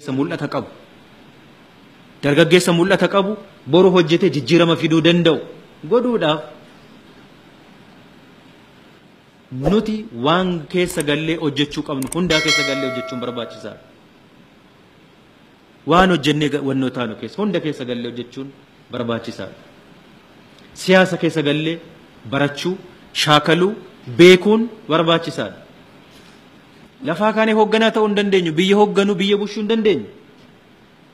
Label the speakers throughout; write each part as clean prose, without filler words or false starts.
Speaker 1: mul'ata qabu dargaggeessa mul'ata qabu boru hojjete jijjiirama fiduu danda'u godhuudhaaf nuti waan keessa gallee hojjechuu qabnu hundaa keessa gallee hojjechuun barbaachisaadha. Waan hojjennee wannoota nu keessa hunda keessa gallee hojjechuun barbaachisaadha. Siyaasa keessa gallee barachuu, shaakaluu, beekuun barbaachisaadha. Lafaa kaanee hoogganaa ta'uu hin dandeenyu, biyya hoogganuu, biyya bulchuu hin dandeenyu.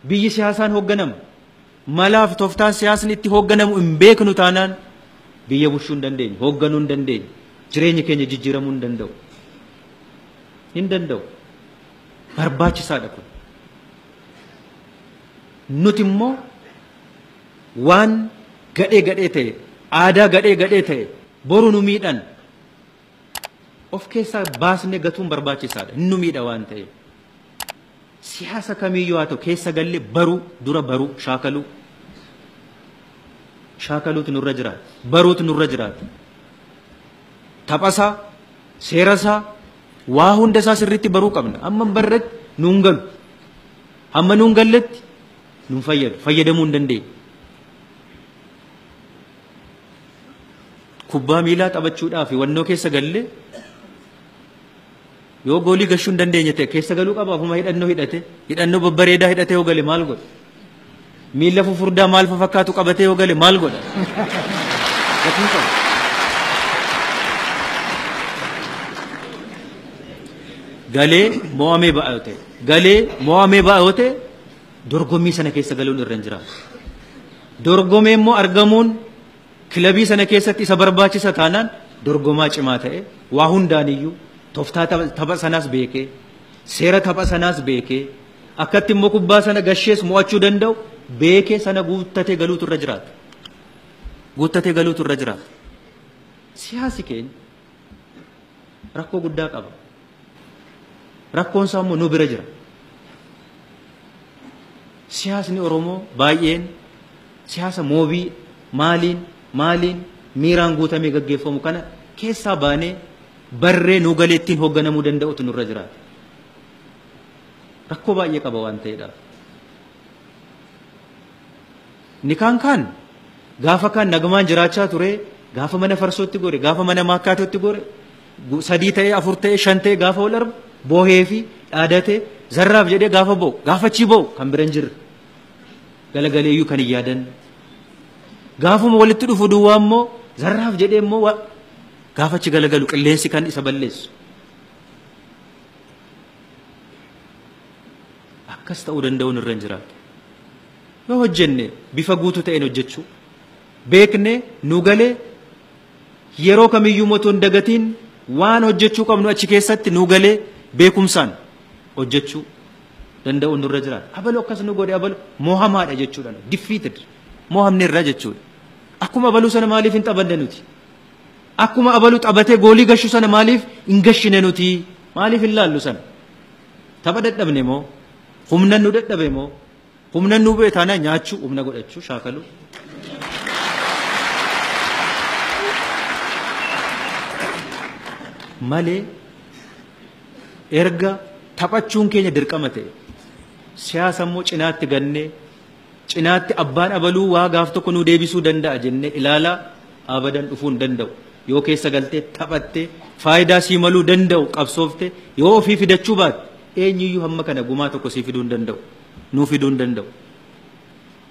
Speaker 1: Biyyi siyaasaan hoogganama. Malaaf tooftaan siyaasni itti hoogganamu hin beeknu taanaan biyya bulchuu hin dandeenyu, hoogganuu hin dandeenyu. Jireenya keenya jijjiiramuu hin danda'u. Hin danda'u. Barbaachisaadha kun. Nuti immoo waan gadhee ta'e, aadaa gadhee ta'e boru nu miidhan of keessaa baasnee gatuun barbaachisaadha. Nu miidha waan ta'e. Siyaasa kamiyyuu haa ta'u keessa gallee baruu dura baruu shaakaluu. Shaakaluutu nurra jiraata. Baruutu nurra jiraata. Taphasaa, seerasaa, waa hunda isaa sirriitti baruu qabna. Amma barreetti nuun galu. Hamma nuun galletti nuun fayyadu. Fayyadamuu hin dandeenye. Kubbaa miilaa taphachuudhaaf wannoo keessa gallee yoo goolii gashuu hin dandeenye ta'e keessa galuu qaba. Afuma hidhannoo hidhate, hidhannoo babbareedaa hidhatee yoo gale maal godha? Miila fufurdaa maal fakkaatu qabatee yoo gale maal godha? Galee mo'amee ba'aa ta'e, galee mo'amee ba'aa ta'e dorgommii sana keessa galuun irra hin jiraatu. Dorgomee immoo argamuun kilabii sana keessatti isa barbaachisa taanaan dorgomaa cimaa ta'e waa hundaaniyyuu tooftaa tapha sanaas beekee seera tapha sanaas beekee akkatti immoo kubbaa sana gashees mo'achuu danda'u beekee sana guuttatee galuutu irra jiraata. Guuttatee galuutu irra jiraata. Siyaasi keenya rakkoo guddaa qaba. Rakkoon isaa immoo nu bira jira. Siyaasni Oromoo baay'een siyaasa moobii maaliin miiraan guutamee gaggeeffamu kana keessaa baanee barree nu galee ittiin hoogganamuu danda'utu nurra jiraata. Rakkoo baay'ee qaba waan ta'eedhaaf. Nikaan kaan gaafa kaan nagamaan jiraachaa ture gaafa mana farsootti gore gaafa mana maakkaatootti gore 3 ta'ee 4 ta'ee 5 ta'ee gaafa wal argu boohee fi dhaadatee zarraaf jedhee gaafa bo'u gaafachii bo'u kan bira hin jirre galagaleeyyuu kan hin yaadan gaafuma walitti dhufu duwwaa immoo zarraaf jedhee immoo gaafachi galagalu qilleensi kan isa balleessu. Akkas ta'uu danda'uun irra hin jiraatu. Yoo hojjenne bifa guutuu ta'een hojjechuu beekne nu galee yeroo kamiyyuu mootoo hin dagatiin waan hojjechuu qabnu achi keessatti nu galee beekumsaan hojjechuu danda'uun nurra jiraata. Abaluu akkas nu godhe abaluu moohamaadha jechuudha. Defeated moohamne irraa jechuudha. Akkuma abaluu sana maaliif hin taphanne nuti? Akkuma abaluu taphatee goolii gashu sana maaliif hin gashine nuti? Maaliif hin laallu sana? Tapha dadhabne moo? Humna nu dadhabe moo? Humna nu bu'e taanaa nyaachuu, humna godhachuu, shaakaluu. Malee erga taphachuun keenya dirqama ta'e siyaasa immoo cinaatti gannee cinaatti abbaan abaluu waa gaaf tokko nu deebisuu danda'a jennee ilaalaa abadan dhufuu hin danda'u. Yoo keessa galtee taphattee faayidaa sii maluu danda'u qabsoofte yoo ofii fidachuu baatte eenyuyyuu hamma kana gumaa tokko sii fiduu hin danda'u. Nuu fiduu hin danda'u.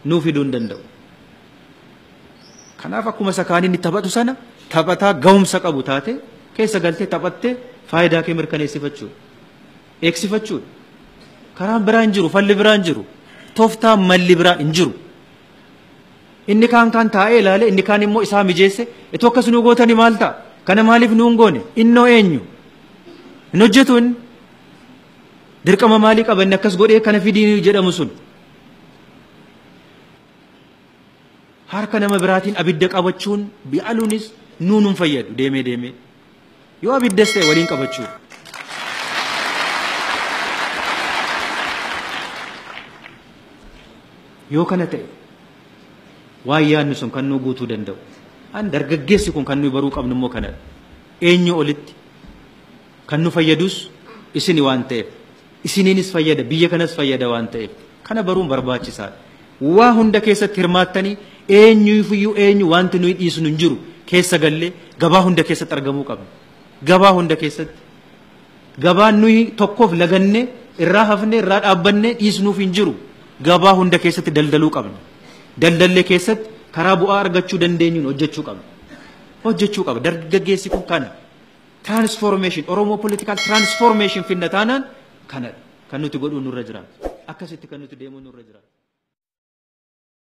Speaker 1: Nuu fiduu hin danda'u. Kanaaf akkuma sakaaniin inni taphatu sana taphataa ga'umsa qabu taate keessa galtee taphattee faayidaa kee mirkaneessifachuudha. Eegsifachuudha. Karaan biraa hin jiru, falli biraa hin jiru, tooftaan malli biraa hin jiru. Inni kaan taa'ee ilaale, inni kaan immoo isaa mijeesse, itoo akkas nu gootanii maal ta'a? Kana maaliif nu hin goone? Innoo eenyu? Hin hojjetu inni. Dirqama maalii qaba inni akkas godhee kana fidii jedhamu sun? Harka nama biraatiin abidda qabachuun bi'aluunis nuun hin fayyadu deemee. Yoo abiddas ta'e waliin qabachuu. Yoo kana ta'e waan yaadnu sun kan nu guutuu danda'u. An dargaggeessi kun kan nu baruu qabnu immoo kanadha. Eenyu olitti kan nu fayyadus isini waan ta'eef isiniinis fayyada biyya kanas fayyada waan ta'eef kana baruun barbaachisaadha. Waa hunda keessatti hirmaattanii eenyuufiyyuu eenyu wanti nuyi dhiisnu hin jiru keessa gallee gabaa hunda keessatti argamuu qabna. Gabaa hunda keessatti gabaan nuyi tokkoof lagannee irraa hafnee irraa dhaabbannee dhiisnuuf hin jiru. Gabaa hunda keessatti daldaluu qabna. Daldallee keessatti karaa bu'aa argachuu dandeenyuun hojjechuu qabna. Hojjechuu qaba. Dargaggeessi kun kana transformation Oromoo political transformation finna taanaan kana kan nuti godhuu nurra jira. Akkasitti kan nuti deemuu nurra jira.